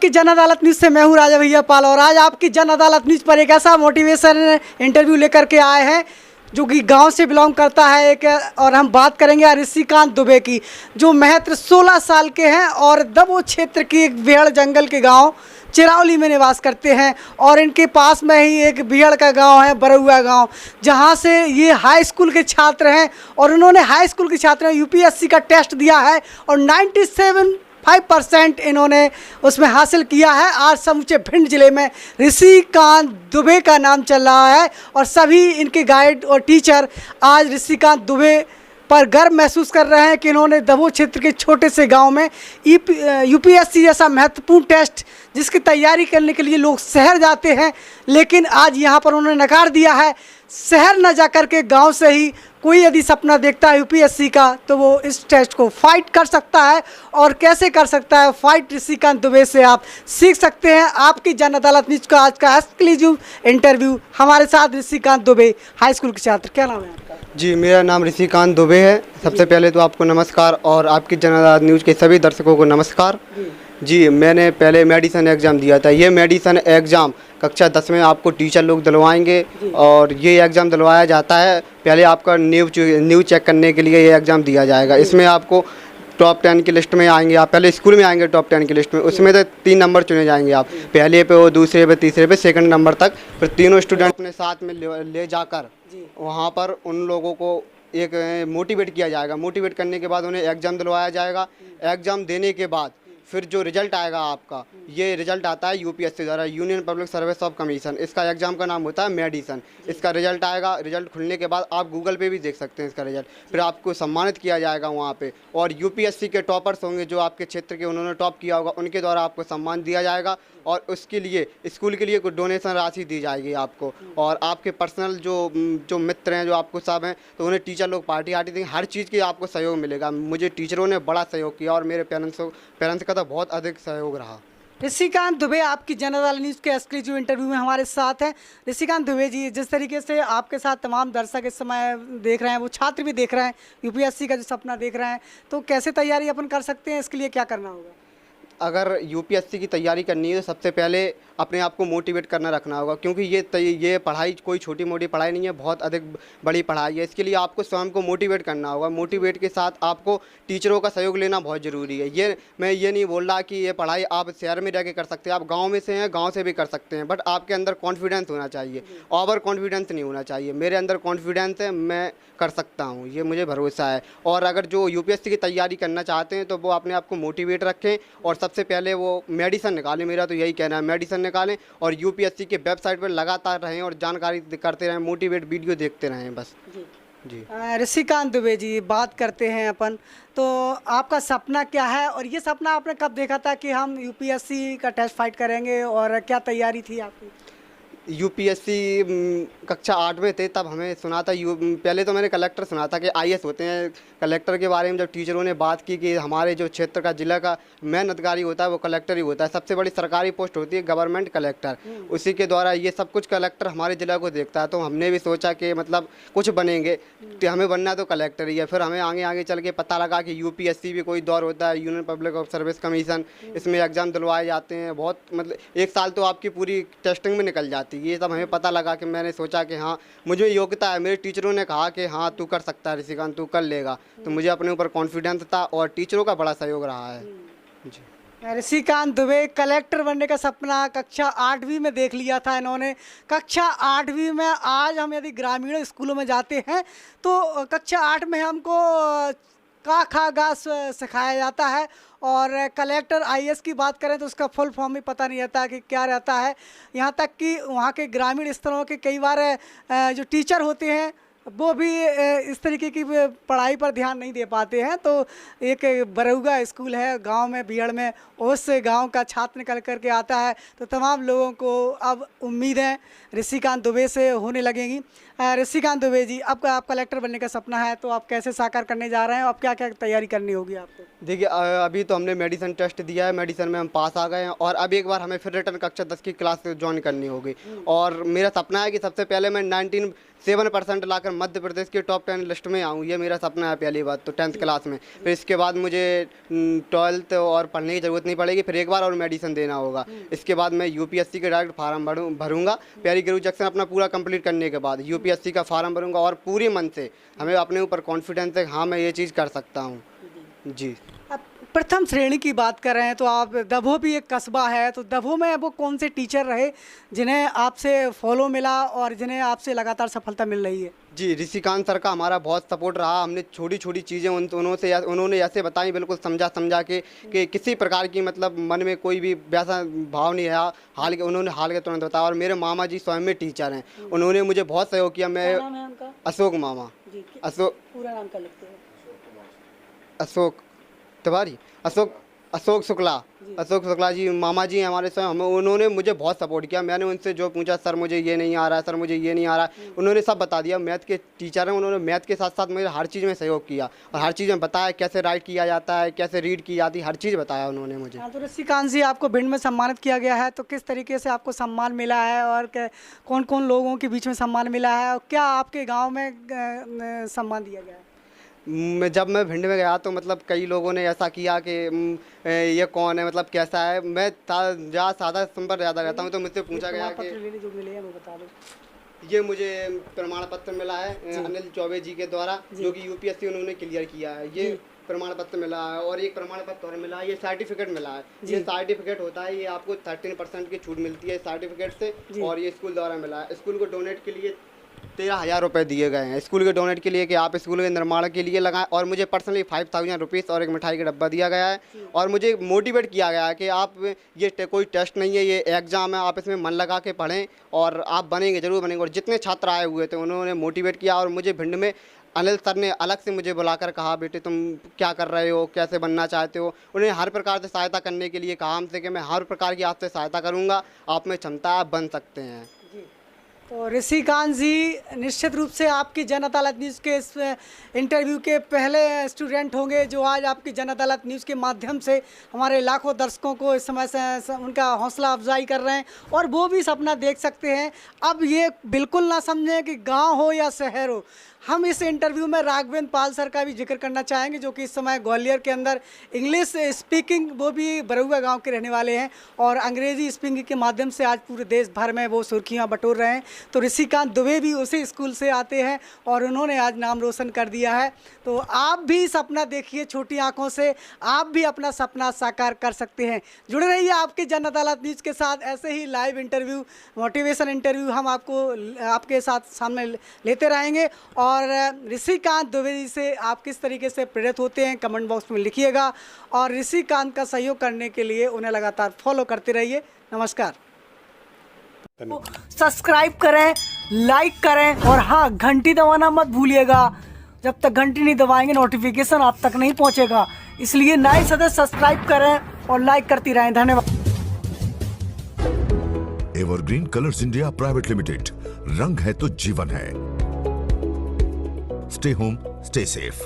आपकी जन अदालत न्यूज़ से मैं हूँ राजा भैया पाल, और आज आपकी जन अदालत न्यूज़ पर एक ऐसा मोटिवेशन इंटरव्यू लेकर के आए हैं जो कि गांव से बिलोंग करता है एक। और हम बात करेंगे ऋषिकांत दुबे की, जो महज 16 साल के हैं और दबो क्षेत्र की एक बेहड़ जंगल के गांव चिरौली में निवास करते हैं। और इनके पास में ही एक बिहड़ का गांव है बरुआ गांव, जहां से ये हाई स्कूल के छात्र हैं। और उन्होंने हाई स्कूल के छात्र यूपीएससी का टेस्ट दिया है और 97.5% इन्होंने उसमें हासिल किया है। आज समूचे भिंड जिले में ऋषिकांत दुबे का नाम चल रहा है और सभी इनके गाइड और टीचर आज ऋषिकांत दुबे पर गर्व महसूस कर रहे हैं कि इन्होंने दबो क्षेत्र के छोटे से गांव में यूपीएससी जैसा महत्वपूर्ण टेस्ट, जिसकी तैयारी करने के लिए लोग शहर जाते हैं, लेकिन आज यहां पर उन्होंने नकार दिया है। शहर न जाकर के गांव से ही कोई यदि सपना देखता है यूपीएससी का, तो वो इस टेस्ट को फाइट कर सकता है। और कैसे कर सकता है फाइट, ऋषिकांत दुबे से आप सीख सकते हैं। आपकी जन अदालत न्यूज़ का आज का एक्सक्लूसिव इंटरव्यू, हमारे साथ ऋषिकांत दुबे, हाई स्कूल के छात्र। क्या नाम है आपका? जी, मेरा नाम ऋषिकांत दुबे है। सबसे पहले तो आपको नमस्कार और आपकी जन अदालत न्यूज़ के सभी दर्शकों को नमस्कार। जी, मैंने पहले मेडिसन एग्ज़ाम दिया था। ये मेडिसन एग्ज़ाम कक्षा 10 में आपको टीचर लोग दिलवाएंगे और ये एग्ज़ाम दिलवाया जाता है। पहले आपका न्यू चेक करने के लिए ये एग्ज़ाम दिया जाएगा। इसमें आपको टॉप 10 की लिस्ट में आएंगे। आप पहले स्कूल में आएंगे टॉप 10 की लिस्ट में, उसमें तो 3 नंबर चुने जाएंगे। आप पहले पे हो, दूसरे पे, तीसरे पे, सेकंड नंबर तक। फिर तीनों स्टूडेंट अपने साथ में ले जाकर वहाँ पर उन लोगों को एक मोटिवेट किया जाएगा। मोटिवेट करने के बाद उन्हें एग्ज़ाम दिलवाया जाएगा। एग्ज़ाम देने के बाद फिर जो रिज़ल्ट आएगा आपका, ये रिज़ल्ट आता है यूपीएससी द्वारा, union public service of commission. इसका एग्ज़ाम का नाम होता है मेडिसन। इसका रिज़ल्ट आएगा। रिज़ल्ट खुलने के बाद आप गूगल पे भी देख सकते हैं इसका रिज़ल्ट। फिर आपको सम्मानित किया जाएगा वहाँ पे, और यूपीएससी के टॉपर्स होंगे जो आपके क्षेत्र के उन्होंने टॉप किया होगा, उनके द्वारा आपको सम्मान दिया जाएगा। और उसके लिए स्कूल के लिए कुछ डोनेशन राशि दी जाएगी आपको। और आपके पर्सनल जो मित्र हैं, जो आपको सब हैं, तो उन्हें टीचर लोग पार्टी देंगे। हर चीज़ की आपको सहयोग मिलेगा। मुझे टीचरों ने बड़ा सहयोग किया और मेरे पेरेंट्स का तो बहुत अधिक सहयोग रहा। ऋषिकांत दुबे आपकी जन अदालत न्यूज़ के एक्सक्लूसिव इंटरव्यू में हमारे साथ हैं। ऋषिकांत दुबे जी, जिस तरीके से आपके साथ तमाम दर्शक इस समय देख रहे हैं, वो छात्र भी देख रहे हैं, यूपीएससी का जो सपना देख रहे हैं, तो कैसे तैयारी अपन कर सकते हैं, इसके लिए क्या करना होगा? अगर यूपीएससी की तैयारी करनी है तो सबसे पहले अपने आप को मोटिवेट करना रखना होगा, क्योंकि ये पढ़ाई कोई छोटी मोटी पढ़ाई नहीं है, बहुत अधिक बड़ी पढ़ाई है। इसके लिए आपको स्वयं को मोटिवेट करना होगा। मोटिवेट के साथ आपको टीचरों का सहयोग लेना बहुत ज़रूरी है। मैं ये नहीं बोल रहा कि ये पढ़ाई आप शहर में रह के कर सकते हैं। आप गाँव में से हैं, गाँव से भी कर सकते हैं, बट आपके अंदर कॉन्फिडेंस होना चाहिए। ओवर कॉन्फिडेंस नहीं होना चाहिए। मेरे अंदर कॉन्फिडेंस है, मैं कर सकता हूँ, ये मुझे भरोसा है। और अगर जो यूपीएससी की तैयारी करना चाहते हैं तो वो अपने आप को मोटिवेट रखें और सबसे पहले वो मेडिसन निकालें। मेरा तो यही कहना है, मेडिसन निकालें और यूपीएससी के वेबसाइट पर लगातार रहें और जानकारी करते रहें, मोटिवेट वीडियो देखते रहें बस। जी, ऋषिकांत दुबे जी, बात करते हैं अपन, तो आपका सपना क्या है और ये सपना आपने कब देखा था कि हम यूपीएससी का टेस्ट फाइट करेंगे, और क्या तैयारी थी आपकी? यूपीएससी कक्षा 8 में थे तब हमें सुना था। पहले तो मैंने कलेक्टर सुना था कि आईएएस होते हैं। कलेक्टर के बारे में जब टीचरों ने बात की कि हमारे जो क्षेत्र का, जिला का मेन अधिकारी होता है वो कलेक्टर ही होता है। सबसे बड़ी सरकारी पोस्ट होती है गवर्नमेंट कलेक्टर, उसी के द्वारा ये सब कुछ कलेक्टर हमारे ज़िला को देखता है। तो हमने भी सोचा कि मतलब कुछ बनेंगे तो हमें बनना तो कलेक्टर ही है। फिर हमें आगे चल के पता लगा कि यूपीएससी भी कोई दौर होता है, यूनियन पब्लिक सर्विस कमीशन, इसमें एग्ज़ाम दिलवाए जाते हैं। बहुत मतलब 1 साल तो आपकी पूरी टेस्टिंग में निकल जाती है। ये सब हमें पता लगा कि मैंने सोचा कि हाँ, मुझे योग्यता है। मेरे टीचरों ने कहा कि हाँ तू कर सकता है ऋषिकांत, तू कर लेगा। तो मुझे अपने ऊपर कॉन्फिडेंस था और टीचरों का बड़ा सहयोग रहा है। जी, ऋषिकांत दुबे, कलेक्टर बनने का सपना कक्षा 8वीं में देख लिया था इन्होंने। कक्षा 8वीं में आज हम यदि ग्रामीण स्कूलों में जाते हैं तो कक्षा 8 में हमको का खा गा सिखाया जाता है, और कलेक्टर आईएएस की बात करें तो उसका फुल फॉर्म भी पता नहीं रहता कि क्या रहता है। यहाँ तक कि वहाँ के ग्रामीण स्तरों के कई बार जो टीचर होते हैं वो भी इस तरीके की पढ़ाई पर ध्यान नहीं दे पाते हैं। तो एक बरुआ स्कूल है गांव में, बिहड़ में, उस गांव का छात्र निकल करके आता है। तो तमाम लोगों को अब उम्मीदें ऋषिकांत दुबे से होने लगेंगी। ऋषिकांत दुबे जी, आपका आप कलेक्टर बनने का सपना है तो आप कैसे साकार करने जा रहे हैं? आप क्या क्या तैयारी करनी होगी आपको? देखिए अभी तो हमने मेडिसिन टेस्ट दिया है, मेडिसिन में हम पास आ गए हैं और अब एक बार हमें फिर रिटर्न कक्षा 10 की क्लास ज्वाइन करनी होगी। और मेरा सपना है कि सबसे पहले मैं 97% लाकर मध्य प्रदेश के टॉप 10 लिस्ट में आऊँ, ये मेरा सपना है पहली बात तो 10th क्लास में। फिर इसके बाद मुझे 12th और पढ़ने की ज़रूरत नहीं पड़ेगी, फिर एक बार और मेडिसिन देना होगा। इसके बाद मैं यूपीएससी के डायरेक्ट फार्म भरूँगा, प्यारी ग्रेजुएशन अपना पूरा कंप्लीट करने के बाद यूपीएससी का फार्म भरूँगा और पूरे मन से हमें अपने ऊपर कॉन्फिडेंस है, हाँ मैं ये चीज़ कर सकता हूँ जी। अब प्रथम श्रेणी की बात कर रहे हैं तो आप दभो भी एक कस्बा है, तो दभो में वो कौन से टीचर रहे जिन्हें आपसे फॉलो मिला और जिन्हें आपसे लगातार सफलता मिल रही है? जी, ऋषिकांत सर का हमारा बहुत सपोर्ट रहा। हमने छोटी छोटी चीज़ें उन्होंने ऐसे बताई, बिल्कुल समझा के कि किसी प्रकार की मतलब मन में कोई भी वैसा भाव नहीं है। उन्होंने हाल के तुरंत बताया। और मेरे मामा जी स्वयं में टीचर हैं, उन्होंने मुझे बहुत सहयोग किया। मैं क्या नाम है उनका? अशोक मामा जी, अशोक पूरा नाम क्या लिखते हैं? अशोक तिवारी, अशोक शुक्ला जी मामा जी हैं हमारे स्वयं। हमें उन्होंने मुझे बहुत सपोर्ट किया। मैंने उनसे जो पूछा, सर मुझे ये नहीं आ रहा है, सर मुझे ये नहीं आ रहा है, उन्होंने सब बता दिया। मैथ के टीचर हैं, उन्होंने मैथ के साथ साथ मुझे हर चीज़ में सहयोग किया और हर चीज़ में बताया कैसे राइट किया जाता है, कैसे रीड की जाती है, हर चीज़ बताया उन्होंने मुझे। हाँ, तो ऋषिकांत जी आपको भिंड में सम्मानित किया गया है, तो किस तरीके से आपको सम्मान मिला है और कौन कौन लोगों के बीच में सम्मान मिला है और क्या आपके गाँव में सम्मान दिया गया है? जब मैं भिंड में गया तो मतलब कई लोगों ने ऐसा किया कि ये कौन है, मतलब कैसा है। मैं सादा सिंपल ज़्यादा रहता हूँ, तो मुझसे पूछा गया कि जो मिले हैं वो बता दो। ये मुझे प्रमाण पत्र मिला है अनिल चौबे जी के द्वारा, जो कि यूपीएससी उन्होंने क्लियर किया है। ये प्रमाण पत्र मिला है और एक प्रमाण पत्र और मिला है, ये सर्टिफिकेट मिला है। ये सर्टिफिकेट होता है, ये आपको 13% की छूट मिलती है सर्टिफिकेट से। और ये स्कूल द्वारा मिला है। स्कूल को डोनेट के लिए 13,000 रुपये दिए गए हैं स्कूल के डोनेट के लिए, कि आप स्कूल के निर्माण के लिए लगाएं। और मुझे पर्सनली 5,000 रुपीज़ और एक मिठाई का डब्बा दिया गया है। और मुझे मोटिवेट किया गया है कि आप ये कोई टेस्ट नहीं है, ये एग्ज़ाम है, आप इसमें मन लगा के पढ़ें और आप बनेंगे, ज़रूर बनेंगे। और जितने छात्र आए हुए थे उन्होंने मोटिवेट किया। और मुझे भिंड में अनिल सर ने अलग से मुझे बुलाकर कहा, बेटे तुम क्या कर रहे हो, कैसे बनना चाहते हो। उन्हें हर प्रकार से सहायता करने के लिए कहा हमसे कि मैं हर प्रकार की आपसे सहायता करूँगा, आप में क्षमता है, आप बन सकते हैं। तो ऋषिकांत जी निश्चित रूप से आपकी जन अदालत न्यूज़ के इस इंटरव्यू के पहले स्टूडेंट होंगे जो आज आपकी जन अदालत न्यूज़ के माध्यम से हमारे लाखों दर्शकों को इस समय से उनका हौसला अफजाई कर रहे हैं और वो भी सपना देख सकते हैं। अब ये बिल्कुल ना समझें कि गांव हो या शहर हो। हम इस इंटरव्यू में राघवेंद्र पाल सर का भी जिक्र करना चाहेंगे, जो कि इस समय ग्वालियर के अंदर इंग्लिश स्पीकिंग, वो भी बरुआ गांव के रहने वाले हैं और अंग्रेजी स्पीकिंग के माध्यम से आज पूरे देश भर में वो सुर्खियां बटोर रहे हैं। तो ऋषिकांत दुबे भी उसी स्कूल से आते हैं और उन्होंने आज नाम रोशन कर दिया है। तो आप भी सपना देखिए छोटी आँखों से, आप भी अपना सपना साकार कर सकते हैं। जुड़े रहिए आपके जन अदालत न्यूज़ के साथ। ऐसे ही लाइव इंटरव्यू, मोटिवेशन इंटरव्यू हम आपके साथ सामने लेते रहेंगे। और ऋषिकांत दुबे जी से आप किस तरीके से प्रेरित होते हैं कमेंट बॉक्स में लिखिएगा और ऋषिकांत का सहयोग करने के लिए उन्हें लगातार फॉलो करते रहिए। नमस्कार। सब्सक्राइब करें, लाइक करें और हाँ, घंटी दबाना मत भूलिएगा। जब तक घंटी नहीं दबाएंगे नोटिफिकेशन आप तक नहीं पहुंचेगा। इसलिए नए सदस्य सब्सक्राइब करें और लाइक करती रहें। धन्यवाद। Evergreen colours India private limited, रंग है तो जीवन है। Stay home, stay safe.